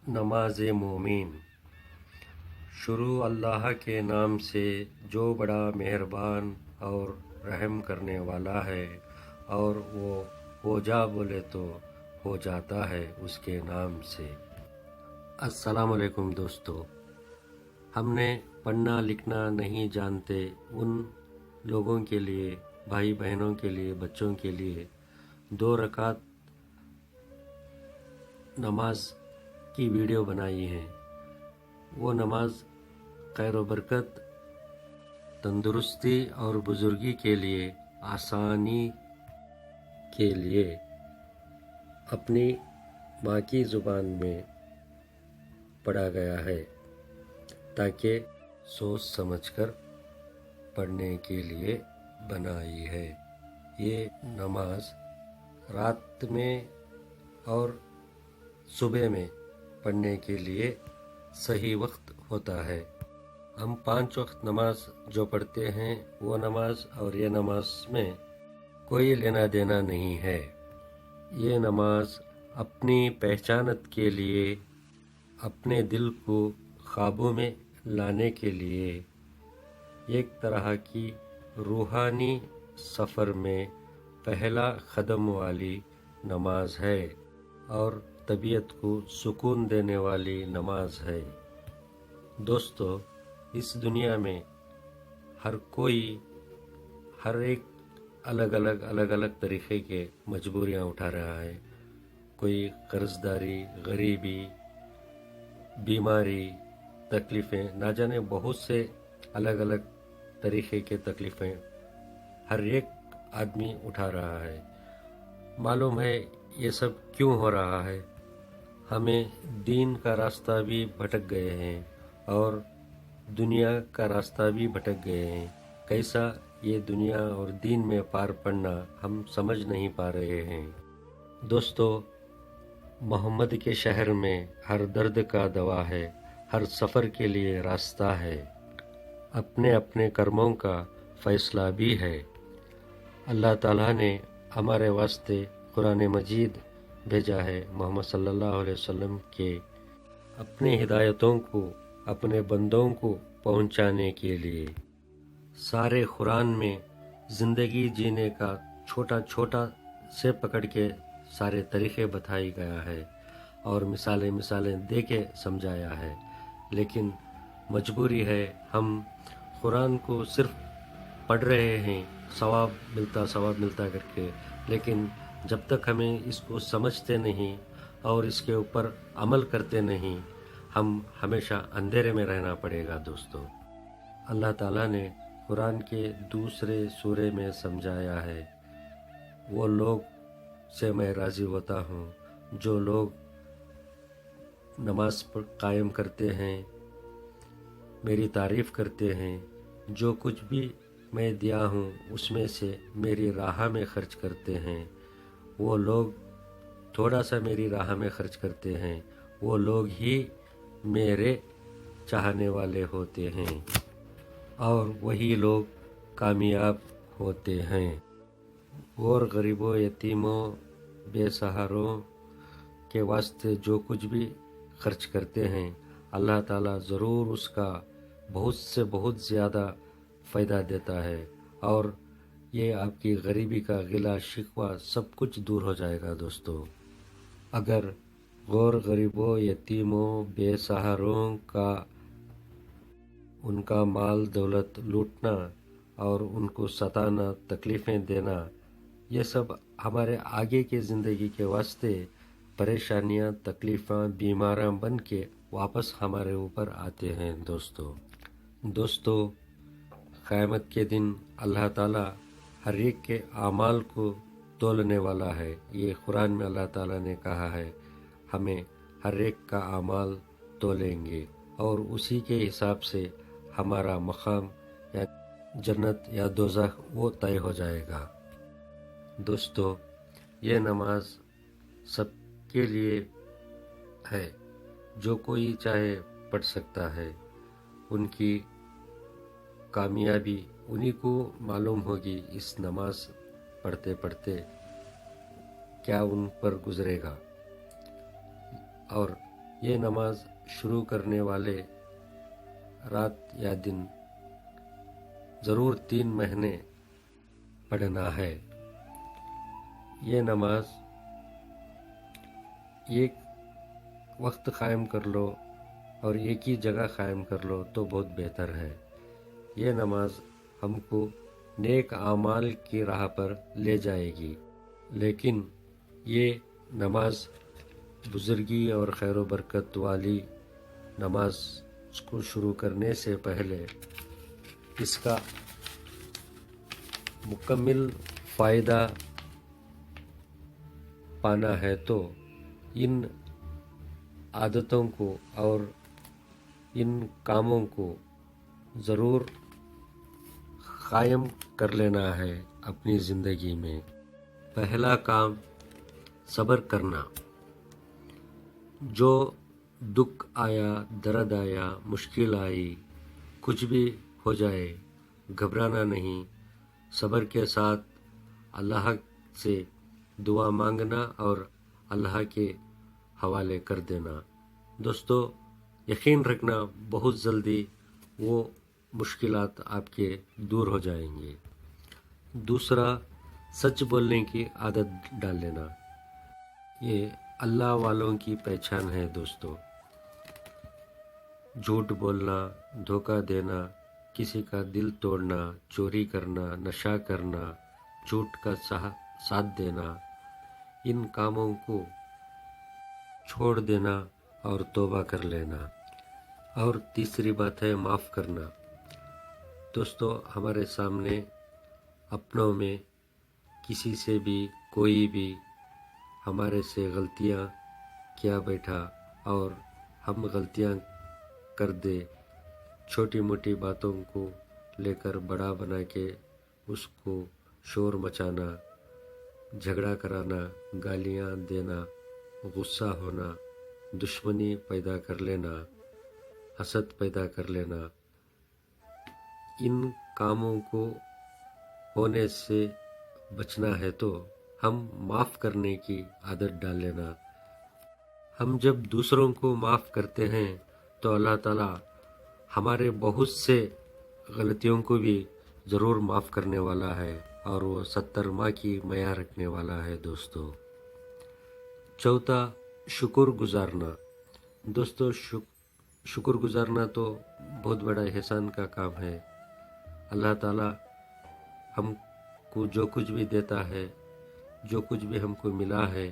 नमाज मोमिन। शुरू अल्लाह के नाम से जो बड़ा मेहरबान और रहम करने वाला है, और वो हो जा बोले तो हो जाता है उसके नाम से। अस्सलाम वालेकुम दोस्तों, हमने पढ़ना लिखना नहीं जानते उन लोगों के लिए, भाई बहनों के लिए, बच्चों के लिए 2 रकात नमाज की वीडियो बनाई है। वो नमाज खैर व बरकत, तंदुरुस्ती और बुजुर्गी के लिए, आसानी के लिए अपनी माँ की ज़ुबान में पढ़ा गया है, ताकि सोच समझकर पढ़ने के लिए बनाई है। ये नमाज रात में और सुबह में पढ़ने के लिए सही वक्त होता है। हम 5 वक्त नमाज जो पढ़ते हैं वो नमाज और ये नमाज में कोई लेना देना नहीं है। ये नमाज अपनी पहचानत के लिए, अपने दिल को ख्वाबों में लाने के लिए एक तरह की रूहानी सफ़र में पहला कदम वाली नमाज है और तबीयत को सुकून देने वाली नमाज है। दोस्तों, इस दुनिया में हर कोई हर एक अलग अलग तरीक़े के मजबूरियां उठा रहा है। कोई कर्जदारी, गरीबी, बीमारी, तकलीफ़ें, ना जाने बहुत से अलग अलग तरीक़े के तकलीफ़ें हर एक आदमी उठा रहा है। मालूम है ये सब क्यों हो रहा है? हमें दीन का रास्ता भी भटक गए हैं और दुनिया का रास्ता भी भटक गए हैं। कैसा ये दुनिया और दीन में पार पड़ना हम समझ नहीं पा रहे हैं। दोस्तों, मोहम्मद के शहर में हर दर्द का दवा है, हर सफ़र के लिए रास्ता है, अपने अपने कर्मों का फैसला भी है। अल्लाह ताला ने हमारे वास्ते कुरान मजीद भेजा है, मोहम्मद सल्लल्लाहु अलैहि वसल्लम के अपने हिदायतों को अपने बंदों को पहुंचाने के लिए। सारे कुरान में ज़िंदगी जीने का छोटा छोटा से पकड़ के सारे तरीक़े बताई गया है और मिसालें दे के समझाया है। लेकिन मजबूरी है, हम कुरान को सिर्फ पढ़ रहे हैं सवाब मिलता करके, लेकिन जब तक हमें इसको समझते नहीं और इसके ऊपर अमल करते नहीं, हम हमेशा अंधेरे में रहना पड़ेगा। दोस्तों, अल्लाह ताला ने कुरान के दूसरे सूरे में समझाया है, वो लोग से मैं राज़ी होता हूँ जो लोग नमाज पर कायम करते हैं, मेरी तारीफ़ करते हैं, जो कुछ भी मैं दिया हूँ उसमें से मेरी राह में खर्च करते हैं। वो लोग थोड़ा सा मेरी राह में खर्च करते हैं, वो लोग ही मेरे चाहने वाले होते हैं और वही लोग कामयाब होते हैं। और गरीबों, यतीमों, बेसहारों के वास्ते जो कुछ भी खर्च करते हैं, अल्लाह ताला ज़रूर उसका बहुत से बहुत ज़्यादा फ़ायदा देता है और ये आपकी गरीबी का गिला शिकवा सब कुछ दूर हो जाएगा। दोस्तों, अगर गौर गरीबों, यतीमों, बेसहारों का उनका माल दौलत लूटना और उनको सताना, तकलीफ़ें देना, ये सब हमारे आगे के ज़िंदगी के वास्ते परेशानियां, तकलीफ़ें, बीमारियां बन के वापस हमारे ऊपर आते हैं। दोस्तों, क़यामत के दिन अल्लाह ताला हर एक के आमाल को तोलने वाला है। ये कुरान में अल्लाह ताला ने कहा है, हमें हर एक का आमाल तोलेंगे और उसी के हिसाब से हमारा मकाम या जन्नत या दोज़ख वो तय हो जाएगा। दोस्तों, ये नमाज सबके लिए है, जो कोई चाहे पढ़ सकता है। उनकी कामयाबी उन्हीं को मालूम होगी इस नमाज पढ़ते पढ़ते क्या उन पर गुजरेगा। और ये नमाज शुरू करने वाले रात या दिन ज़रूर 3 महीने पढ़ना है। ये नमाज एक वक्त क़ायम कर लो और एक ही जगह क़ायम कर लो तो बहुत बेहतर है। ये नमाज हमको नेक आमाल की राह पर ले जाएगी, लेकिन ये नमाज बुज़ुर्गी और खैर व बरकत वाली नमाज को शुरू करने से पहले इसका मुकम्मल फ़ायदा पाना है तो इन आदतों को और इन कामों को ज़रूर क़ायम कर लेना है अपनी ज़िंदगी में। पहला काम सब्र करना। जो दुख आया, दर्द आया, मुश्किल आई, कुछ भी हो जाए, घबराना नहीं। सब्र के साथ अल्लाह से दुआ मांगना और अल्लाह के हवाले कर देना। दोस्तों, यकीन रखना बहुत जल्दी वो मुश्किलात आपके दूर हो जाएंगे। दूसरा, सच बोलने की आदत डाल लेना। ये अल्लाह वालों की पहचान है दोस्तों। झूठ बोलना, धोखा देना, किसी का दिल तोड़ना, चोरी करना, नशा करना, झूठ का साथ देना, इन कामों को छोड़ देना और तौबा कर लेना। और तीसरी बात है माफ़ करना। दोस्तों, हमारे सामने अपनों में किसी से भी कोई भी हमारे से गलतियां किया बैठा और हम गलतियां कर दे, छोटी मोटी बातों को लेकर बड़ा बना के उसको शोर मचाना, झगड़ा कराना, गालियां देना, गुस्सा होना, दुश्मनी पैदा कर लेना, हसद पैदा कर लेना, इन कामों को होने से बचना है तो हम माफ़ करने की आदत डाल लेना। हम जब दूसरों को माफ़ करते हैं तो अल्लाह ताला हमारे बहुत से गलतियों को भी ज़रूर माफ़ करने वाला है और वो 70 माह की मया रखने वाला है दोस्तों। चौथा, शुक्र गुजारना। दोस्तों, शुक्र गुजारना तो बहुत बड़ा एहसान का काम है। अल्लाह ताला हमको जो कुछ भी देता है, जो कुछ भी हमको मिला है,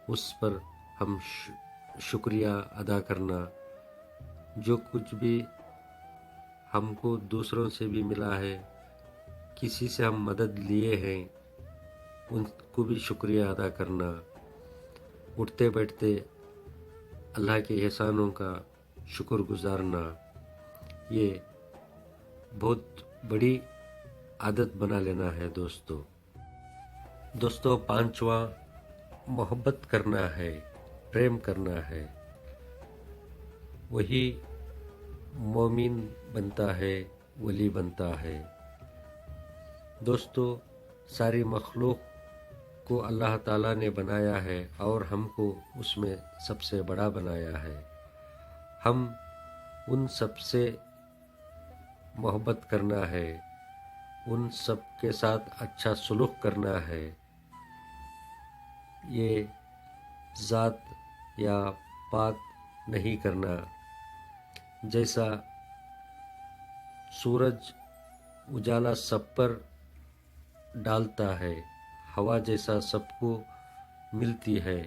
उस पर हम शुक्रिया अदा करना। जो कुछ भी हमको दूसरों से भी मिला है, किसी से हम मदद लिए हैं, उनको भी शुक्रिया अदा करना। उठते बैठते अल्लाह के एहसानों का शुक्र गुजारना, ये बहुत बड़ी आदत बना लेना है दोस्तों। दोस्तों, पांचवा, मोहब्बत करना है, प्रेम करना है। वही मोमिन बनता है, वली बनता है। दोस्तों, सारी मखलूक को अल्लाह ताला ने बनाया है और हमको उसमें सबसे बड़ा बनाया है। हम उन सब से मोहब्बत करना है, उन सब के साथ अच्छा सलूक करना है। ये ज़ात या पात नहीं करना। जैसा सूरज उजाला सब पर डालता है, हवा जैसा सबको मिलती है,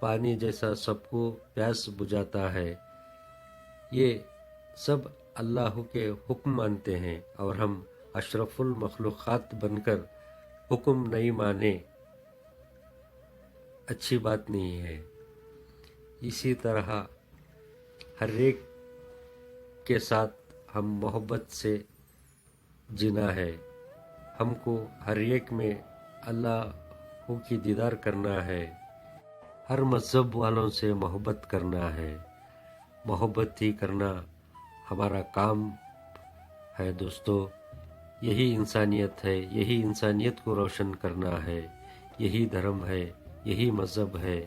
पानी जैसा सबको प्यास बुझाता है, ये सब अल्लाह के हुक्म मानते हैं और हम अशरफुल मखलूक़ात बनकर हुक्म नहीं माने, अच्छी बात नहीं है। इसी तरह हर एक के साथ हम मोहब्बत से जीना है। हमको हर एक में अल्लाह की दीदार करना है। हर मज़हब वालों से मोहब्बत करना है। मोहब्बत ही करना हमारा काम है दोस्तों। यही इंसानियत है, यही इंसानियत को रोशन करना है, यही धर्म है, यही मज़हब है।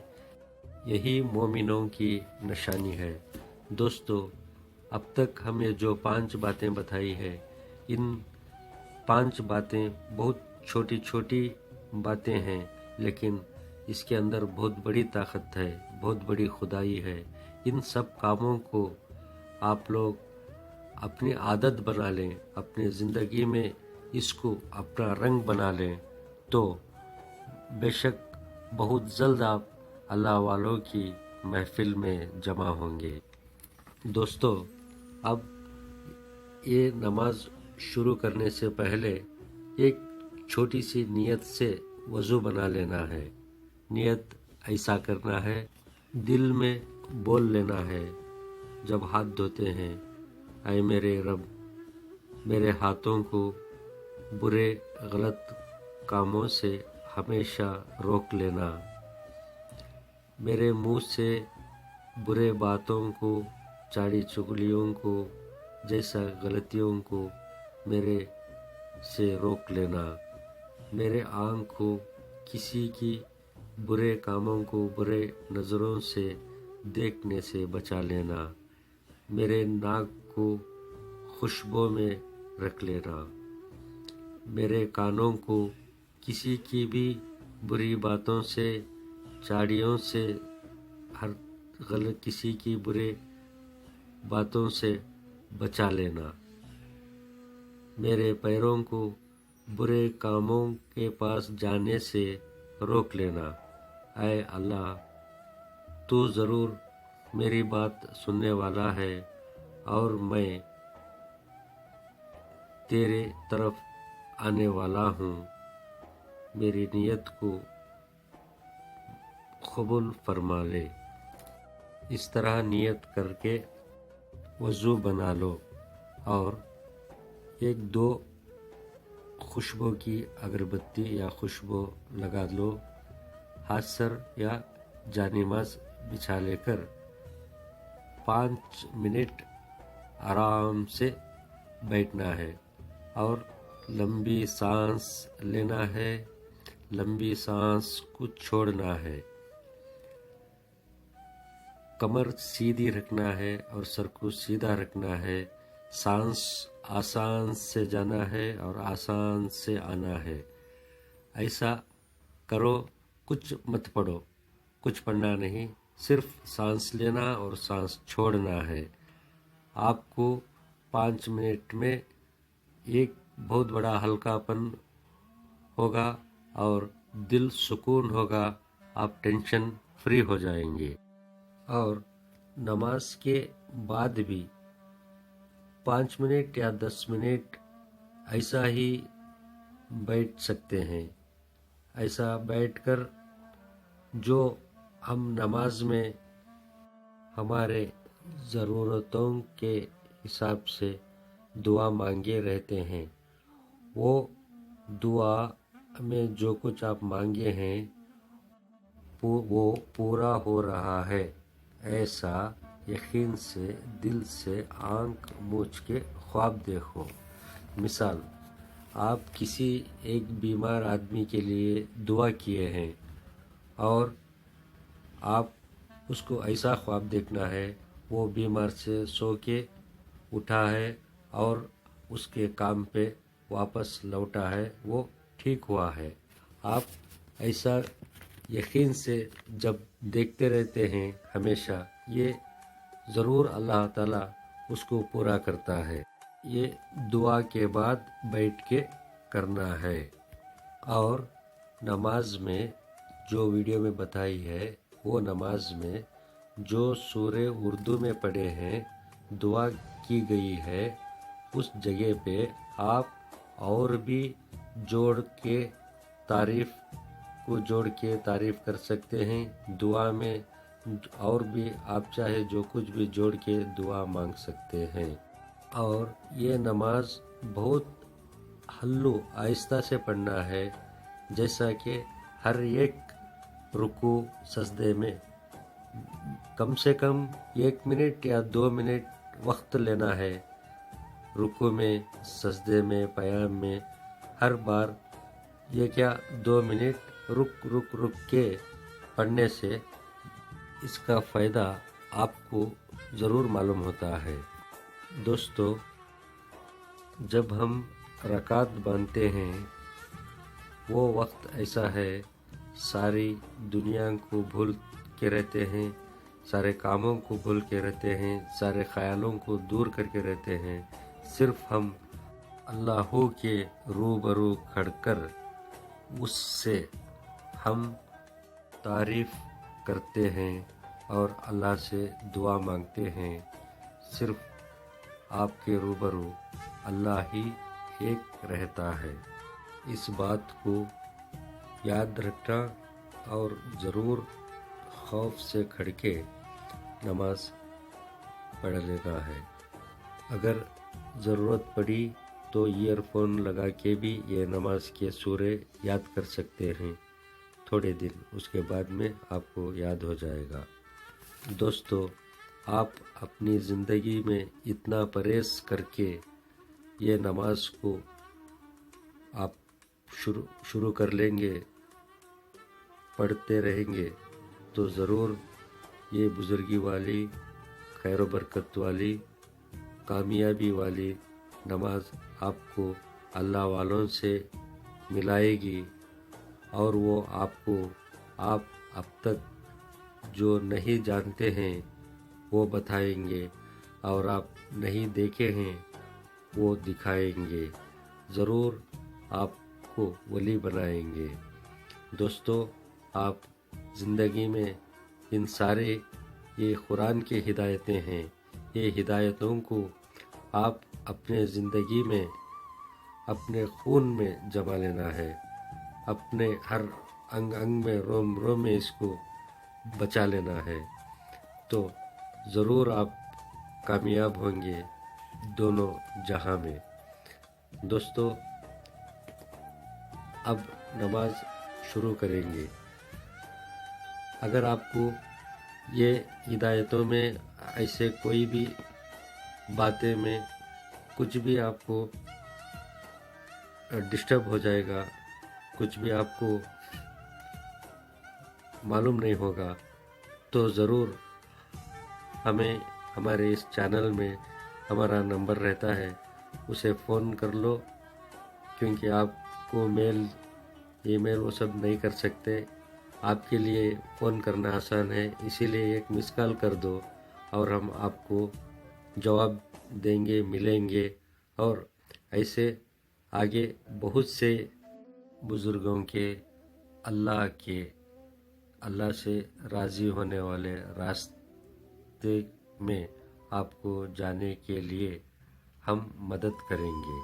यही मोमिनों की निशानी है। दोस्तों, अब तक हमें जो 5 बातें बताई है, इन 5 बातें बहुत छोटी छोटी बातें हैं, लेकिन इसके अंदर बहुत बड़ी ताकत है, बहुत बड़ी खुदाई है। इन सब कामों को आप लोग अपनी आदत बना लें, अपनी ज़िंदगी में इसको अपना रंग बना लें, तो बेशक बहुत जल्द आप अल्लाह वालों की महफिल में जमा होंगे। दोस्तों, अब ये नमाज शुरू करने से पहले एक छोटी सी नियत से वज़ू बना लेना है। नियत ऐसा करना है, दिल में बोल लेना है जब हाथ धोते हैं, ऐ मेरे रब, मेरे हाथों को बुरे गलत कामों से हमेशा रोक लेना, मेरे मुंह से बुरे बातों को, चाड़ी चुगलियों को, जैसा गलतियों को मेरे से रोक लेना, मेरे आँख को किसी की बुरे कामों को बुरे नज़रों से देखने से बचा लेना, मेरे नाक को खुशबू में रख लेना, मेरे कानों को किसी की भी बुरी बातों से, चाड़ियों से, हर गलत किसी की बुरे बातों से बचा लेना, मेरे पैरों को बुरे कामों के पास जाने से रोक लेना। ऐ अल्लाह, तू ज़रूर मेरी बात सुनने वाला है और मैं तेरे तरफ आने वाला हूँ, मेरी नियत को कबूल फरमा ले। इस तरह नियत करके वज़ू बना लो और 1-2 खुशबू की अगरबत्ती या खुशबू लगा लो, हाथ सर या जानिमाज़ बिछा लेकर 5 मिनट आराम से बैठना है और लंबी सांस लेना है, लंबी सांस को छोड़ना है, कमर सीधी रखना है और सर को सीधा रखना है, सांस आसान से जाना है और आसान से आना है। ऐसा करो, कुछ मत पढ़ो, कुछ पढ़ना नहीं, सिर्फ सांस लेना और सांस छोड़ना है। आपको 5 मिनट में एक बहुत बड़ा हल्कापन होगा और दिल सुकून होगा, आप टेंशन फ्री हो जाएंगे। और नमाज के बाद भी 5 मिनट या 10 मिनट ऐसा ही बैठ सकते हैं। ऐसा बैठकर जो हम नमाज में हमारे ज़रूरतों के हिसाब से दुआ मांगे रहते हैं, वो दुआ में जो कुछ आप मांगे हैं वो पूरा हो रहा है, ऐसा यकीन से दिल से आंख मूंछ के ख्वाब देखो। मिसाल, आप किसी एक बीमार आदमी के लिए दुआ किए हैं और आप उसको ऐसा ख्वाब देखना है वो बीमार से सो के उठा है और उसके काम पे वापस लौटा है, वो ठीक हुआ है। आप ऐसा यकीन से जब देखते रहते हैं हमेशा, ये ज़रूर अल्लाह ताला उसको पूरा करता है। ये दुआ के बाद बैठ के करना है। और नमाज में जो वीडियो में बताई है, वो नमाज में जो सूरे उर्दू में पढ़े हैं, दुआ की गई है, उस जगह पे आप और भी जोड़ के तारीफ कर सकते हैं। दुआ में और भी आप चाहे जो कुछ भी जोड़ के दुआ मांग सकते हैं। और ये नमाज बहुत हल्लू आहिस्ता से पढ़ना है, जैसा कि हर एक रुकू सजदे में कम से कम 1 मिनट या 2 मिनट वक्त लेना है। रुकू में, सजदे में, क़याम में हर बार ये क्या 2 मिनट रुक के पढ़ने से اس کا فائدہ آپ کو ضرور معلوم ہوتا ہے۔ دوستو، جب ہم رکعت باندھتے ہیں وہ وقت ایسا ہے، ساری دنیا کو بھول کے رہتے ہیں، سارے کاموں کو بھول کے رہتے ہیں، سارے خیالوں کو دور کر کے رہتے ہیں، صرف ہم اللہ کے روبرو کھڑ کر اس سے ہم تعریف کرتے ہیں اور اللہ سے دعا مانگتے ہیں۔ صرف آپ کے روبرو اللہ ہی ایک رہتا ہے۔ اس بات کو یاد رکھنا اور ضرور خوف سے کھڑ کے نماز پڑھ لینا ہے۔ اگر ضرورت پڑی تو ایئر فون لگا کے بھی یہ نماز کے سورے یاد کر سکتے ہیں تھوڑے دن، اس کے بعد میں آپ کو یاد ہو جائے گا۔ دوستو، آپ اپنی زندگی میں اتنا پرہیز کر کے یہ نماز کو آپ شروع کر لیں گے، پڑھتے رہیں گے تو ضرور یہ بزرگی والی، خیر و برکت والی، کامیابی والی نماز آپ کو اللہ والوں سے ملائے گی، اور وہ آپ کو آپ اب تک جو نہیں جانتے ہیں وہ بتائیں گے، اور آپ نہیں دیکھے ہیں وہ دکھائیں گے، ضرور آپ کو ولی بنائیں گے۔ دوستو، آپ زندگی میں ان سارے یہ قرآن کی ہدایتیں ہیں، یہ ہدایتوں کو آپ اپنے زندگی میں، اپنے خون میں جما لینا ہے، اپنے ہر انگ انگ میں، روم روم میں اس کو بچا لینا ہے، تو ضرور آپ کامیاب ہوں گے دونوں جہاں میں۔ دوستو، اب نماز شروع کریں گے۔ اگر آپ کو یہ ہدایتوں میں ایسے کوئی بھی باتیں میں کچھ بھی آپ کو ڈسٹرب ہو جائے گا، کچھ بھی آپ کو معلوم نہیں ہوگا، تو ضرور ہمیں ہمارے اس چینل میں ہمارا نمبر رہتا ہے، اسے فون کر لو، کیونکہ آپ کو ای میل وہ سب نہیں کر سکتے، آپ کے لیے فون کرنا آسان ہے، اسی لیے ایک مس کال کر دو اور ہم آپ کو جواب دیں گے، ملیں گے، اور ایسے آگے بہت سے بزرگوں کے اللہ سے راضی ہونے والے راستے میں آپ کو جانے کے لیے ہم مدد کریں گے۔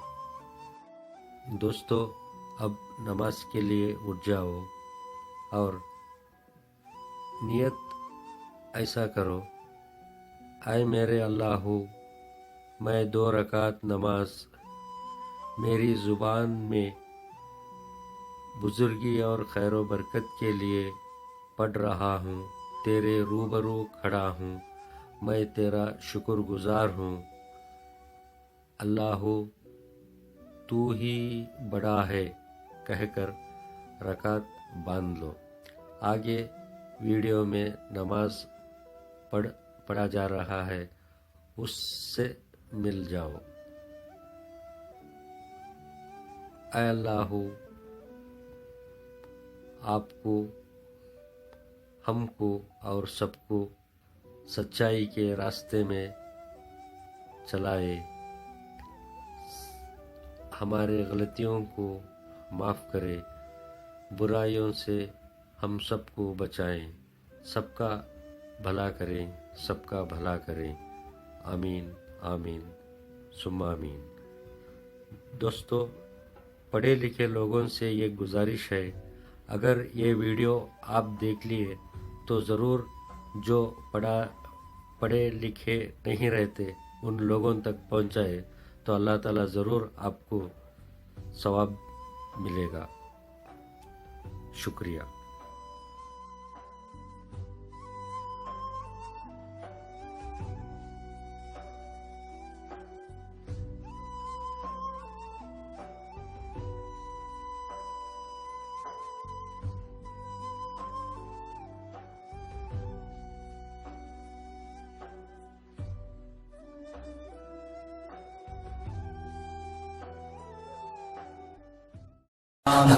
دوستو، اب نماز کے لیے اٹھ جاؤ اور نیت ایسا کرو، اے میرے اللہ، میں 2 رکعت نماز میری زبان میں بزرگی اور خیر و برکت کے لیے پڑھ رہا ہوں، تیرے روبرو کھڑا ہوں، میں تیرا شکر گزار ہوں۔ اللہ تو ہی بڑا ہے کہہ کر رکعت باندھ لو۔ آگے ویڈیو میں نماز پڑھا جا رہا ہے، اس سے مل جاؤ۔ اے اللہ، آپ کو، ہم کو اور سب کو سچائی کے راستے میں چلائے، ہمارے غلطیوں کو معاف کرے، برائیوں سے ہم سب کو بچائیں، سب کا بھلا کریں، سب کا بھلا کریں، آمین آمین ثم آمین۔ دوستو، پڑھے لکھے لوگوں سے یہ گزارش ہے، اگر یہ ویڈیو آپ دیکھ لیے تو ضرور جو پڑھے لکھے نہیں رہتے ان لوگوں تک پہنچائے، تو اللہ تعالیٰ ضرور آپ کو ثواب ملے گا۔ شکریہ۔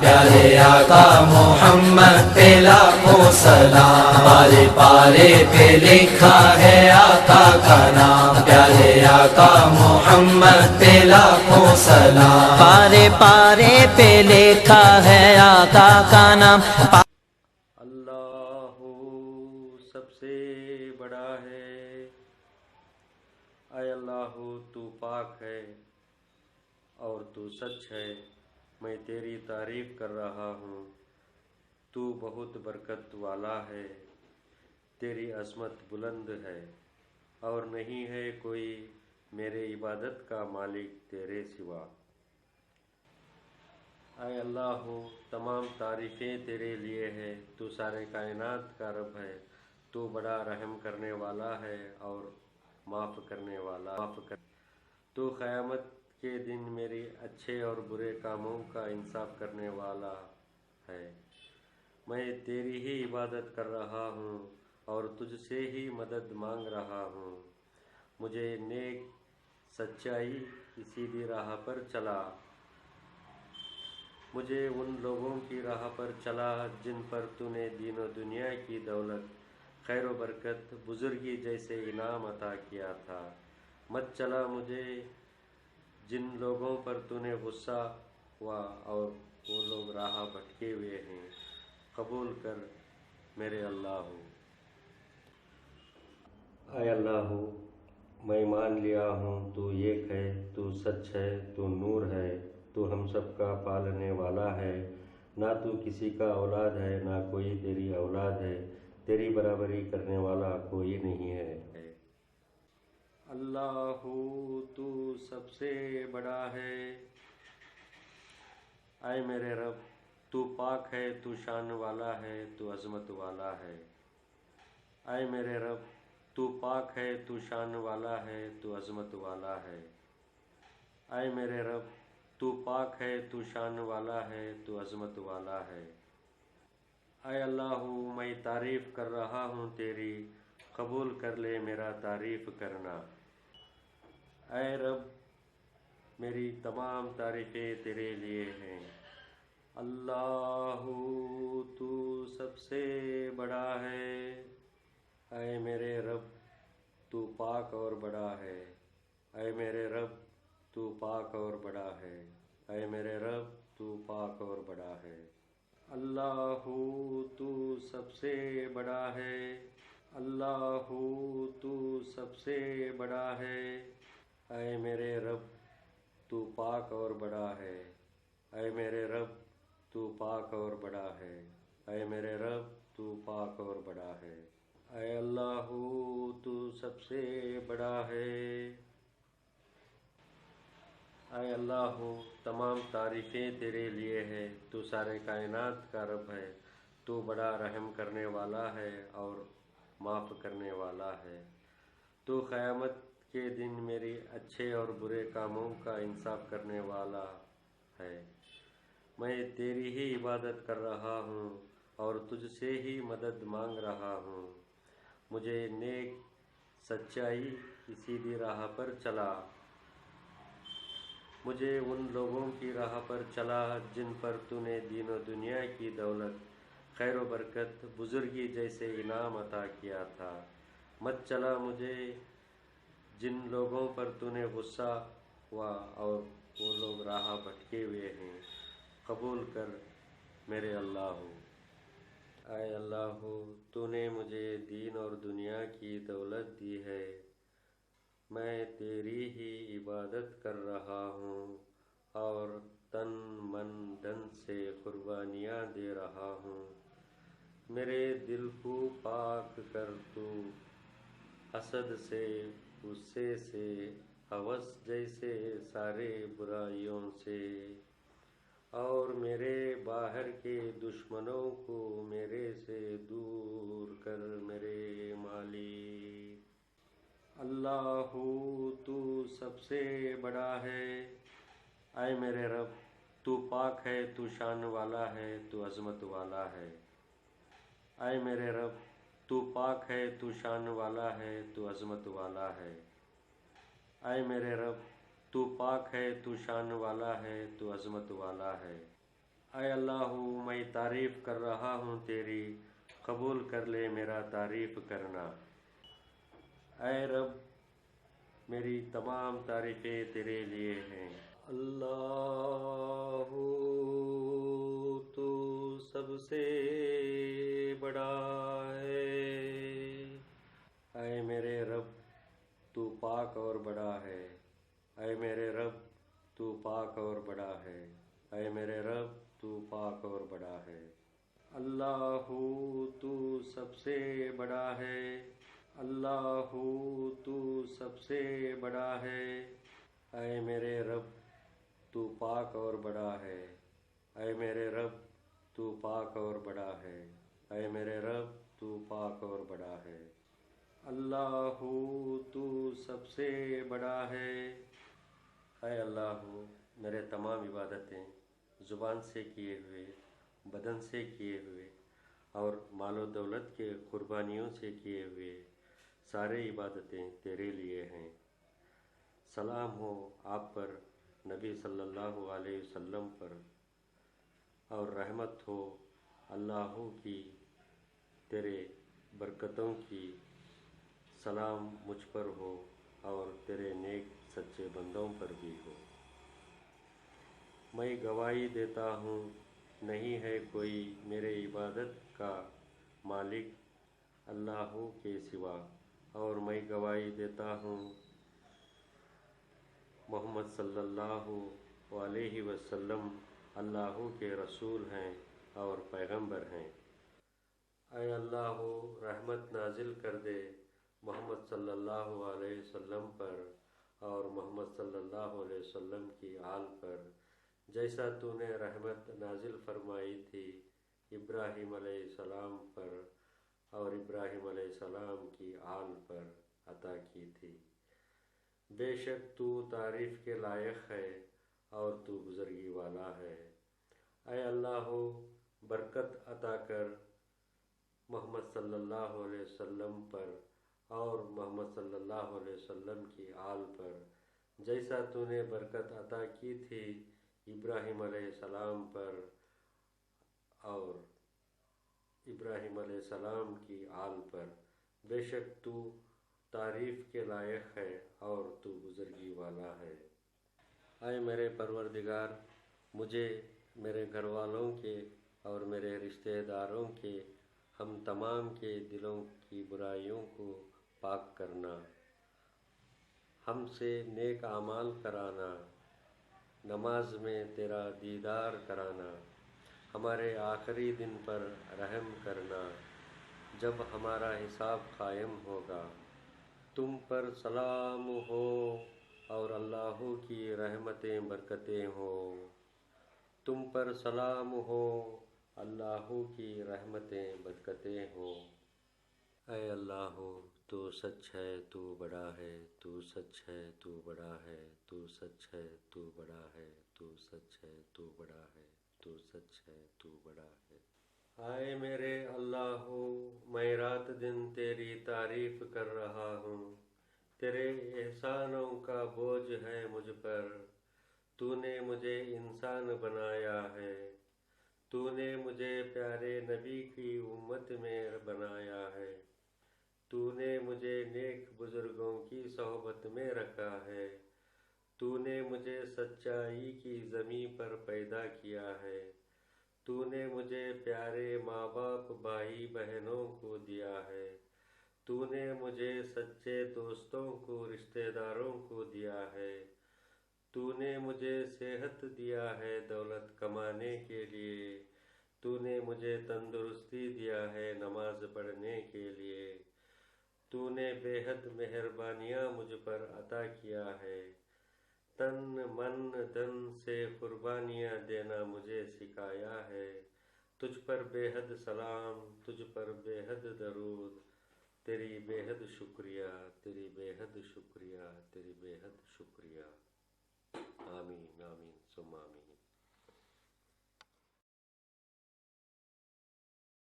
پیارے آقا محمد پہ لاکھوں سلام، پارے پارے پہ لکھا ہے آقا کا نام، پیارے آقا محمد پہ لاکھوں سلام، پارے پارے پہ لکھا ہے آقا کا نام۔ اللہ سب سے بڑا ہے، اے اللہ تو پاک ہے اور تو سچ ہے، میں تیری تعریف کر رہا ہوں، تو بہت برکت والا ہے، تیری عظمت بلند ہے اور نہیں ہے کوئی میرے عبادت کا مالک تیرے سوا۔ اے اللہ تمام تعریفیں تیرے لیے ہے، تو سارے کائنات کا رب ہے، تو بڑا رحم کرنے والا ہے اور معاف کرنے والا تو قیامت کے دن میری اچھے اور برے کاموں کا انصاف کرنے والا ہے۔ میں تیری ہی عبادت کر رہا ہوں اور تجھ سے ہی مدد مانگ رہا ہوں، مجھے نیک سچائی کی سیدھی راہ پر چلا، مجھے ان لوگوں کی راہ پر چلا جن پر تو نے دین و دنیا کی دولت، خیر و برکت، بزرگی جیسے انعام عطا کیا تھا، مت چلا مجھے جن لوگوں پر تو نے غصہ ہوا اور وہ لوگ راہ بھٹکے ہوئے ہیں، قبول کر میرے اللہ۔ اے اللہ میں مان لیا ہوں تو ایک ہے، تو سچ ہے، تو نور ہے، تو ہم سب کا پالنے والا ہے، نہ تو کسی کا اولاد ہے نہ کوئی تیری اولاد ہے، تیری برابری کرنے والا کوئی نہیں ہے۔ اللہ تو سب سے بڑا ہے، اے میرے رب تو پاک ہے، تو شان والا ہے، تو عظمت والا ہے، اے میرے رب تو پاک ہے، تو شان والا ہے، تو عظمت والا ہے، اے میرے رب تو پاک ہے، تو شان والا ہے، تو عظمت والا ہے۔ اے اللہ میں تعریف کر رہا ہوں تیری، قبول کر لے میرا تعریف کرنا۔ اے رب میری تمام تعریفیں تیرے لیے ہیں۔ اللہ تو سب سے بڑا ہے، اے میرے رب تو پاک اور بڑا ہے، اے میرے رب تو پاک اور بڑا ہے، اے میرے رب تو پاک اور بڑا ہے۔ اللہ تو سب سے بڑا ہے، اللہ تو سب سے بڑا ہے، اے میرے رب تو پاک اور بڑا ہے، اے میرے رب تو پاک اور بڑا ہے، اے میرے رب تو پاک اور بڑا ہے۔ اے اللہ تو سب سے بڑا ہے، اے اللہ تمام تعریفیں تیرے لیے ہے، تو سارے کائنات کا رب ہے، تو بڑا رحم کرنے والا ہے اور معاف کرنے والا ہے، تو قیامت کے دن میری اچھے اور برے کاموں کا انصاف کرنے والا ہے۔ میں تیری ہی عبادت کر رہا ہوں اور تجھ سے ہی مدد مانگ رہا ہوں، مجھے نیک سچائی کی سیدھی راہ پر چلا، مجھے ان لوگوں کی راہ پر چلا جن پر تو نے دین و دنیا کی دولت، خیر و برکت، بزرگی جیسے انعام عطا کیا تھا، مت چلا مجھے جن لوگوں پر تو نے غصہ ہوا اور وہ لوگ راہ بھٹکے ہوئے ہیں، قبول کر میرے اللہ۔ اے اللہ تو نے مجھے دین اور دنیا کی دولت دی ہے، میں تیری ہی عبادت کر رہا ہوں اور تن من دھن سے قربانیاں دے رہا ہوں، میرے دل کو پاک کر تو حسد سے، غصے سے، ہوس جیسے سارے برائیوں سے، اور میرے باہر کے دشمنوں کو میرے سے دور کر میرے مالک۔ اللہ تو سب سے بڑا ہے، اے میرے رب تو پاک ہے، تو شان والا ہے، تو عظمت والا ہے، اے میرے رب تو پاک ہے، تو شان والا ہے، تو عظمت والا ہے، اے میرے رب تو پاک ہے، تو شان والا ہے، تو عظمت والا ہے، اے اللہ میں تعریف کر رہا ہوں تیری، قبول کر لے میرا تعریف کرنا۔ اے رب میری تمام تعریفیں تیرے لیے ہیں۔ اللہ تو سب سے بڑا ہے۔ اے میرے رب تو پاک اور بڑا ہے۔ اے میرے رب تو پاک اور بڑا ہے۔ اے میرے رب تو پاک اور بڑا ہے۔ اللہ تو سب سے بڑا ہے۔ اللہ تو سب سے بڑا ہے۔ اے میرے رب تو پاک اور بڑا ہے۔ اے میرے رب تو پاک اور بڑا ہے۔ اے میرے رب تو پاک اور بڑا ہے۔ اللہ تو سب سے بڑا ہے۔ اے اللہ میرے تمام عبادتیں زبان سے کیے ہوئے، بدن سے کیے ہوئے اور مال و دولت کے قربانیوں سے کیے ہوئے سارے عبادتیں تیرے لیے ہیں۔ سلام ہو آپ پر، نبی صلی اللہ علیہ وسلم پر، اور رحمت ہو اللہ کی، تیرے برکتوں کی سلام مجھ پر ہو اور تیرے نیک سچے بندوں پر بھی ہو۔ میں گواہی دیتا ہوں نہیں ہے کوئی میرے عبادت کا مالک اللہ کے سوا، اور میں گواہی دیتا ہوں محمد صلی اللہ علیہ وسلم اللہ کے رسول ہیں اور پیغمبر ہیں۔ اے اللہ رحمت نازل کر دے محمد صلی اللہ علیہ وسلم پر اور محمد صلی اللہ علیہ وسلم کی آل پر، جیسا تو نے رحمت نازل فرمائی تھی ابراہیم علیہ السلام پر اور ابراہیم علیہ السلام کی آل پر عطا کی تھی۔ بے شک تو تعریف کے لائق ہے اور تو بزرگی والا ہے۔ اے اللہ برکت عطا کر محمد صلی اللہ علیہ وسلم پر اور محمد صلی اللہ علیہ وسلم کی آل پر، جیسا تو نے برکت عطا کی تھی ابراہیم علیہ السلام پر اور ابراہیم علیہ السلام کی آل پر۔ بے شک تو تعریف کے لائق ہے اور تو بزرگی والا ہے۔ اے میرے پروردگار مجھے، میرے گھر والوں کے اور میرے رشتہ داروں کے، ہم تمام کے دلوں کی برائیوں کو پاک کرنا، ہم سے نیک اعمال کرانا، نماز میں تیرا دیدار کرانا، ہمارے آخری دن پر رحم کرنا جب ہمارا حساب قائم ہوگا۔ تم پر سلام ہو اور اللہ کی رحمتیں برکتیں ہوں۔ تم پر سلام ہو، اللہ کی رحمتیں برکتیں ہوں۔ اے اللہ تو سچ ہے تو بڑا ہے، تو سچ ہے تو بڑا ہے، تو سچ ہے تو بڑا ہے، تو سچ ہے تو بڑا ہے، تو سچ ہے تو بڑا ہے۔ اے میرے اللہ میں رات دن تیری تعریف کر رہا ہوں، تیرے احسانوں کا بوجھ ہے مجھ پر۔ تو نے مجھے انسان بنایا ہے، تو نے مجھے پیارے نبی کی امت میں بنایا ہے، تو نے مجھے نیک بزرگوں کی صحبت میں رکھا ہے، تو نے مجھے سچائی کی زمین پر پیدا کیا ہے، تو نے مجھے پیارے ماں باپ بھائی بہنوں کو دیا ہے، تو نے مجھے سچے دوستوں کو رشتہ داروں کو دیا ہے، تو نے مجھے صحت دیا ہے دولت کمانے کے لیے، تو نے مجھے تندرستی دیا ہے نماز پڑھنے کے لیے، تو نے بے حد مہربانیاں مجھ پر عطا کیا ہے، تن من دھن سے قربانیاں دینا مجھے سکھایا ہے۔ تجھ پر بے حد سلام، تجھ پر بے حد درود، تیری بے حد شکریہ، تیری بے حد شکریہ، تیری بے حد شکریہ۔ آمین آمین ثم آمین۔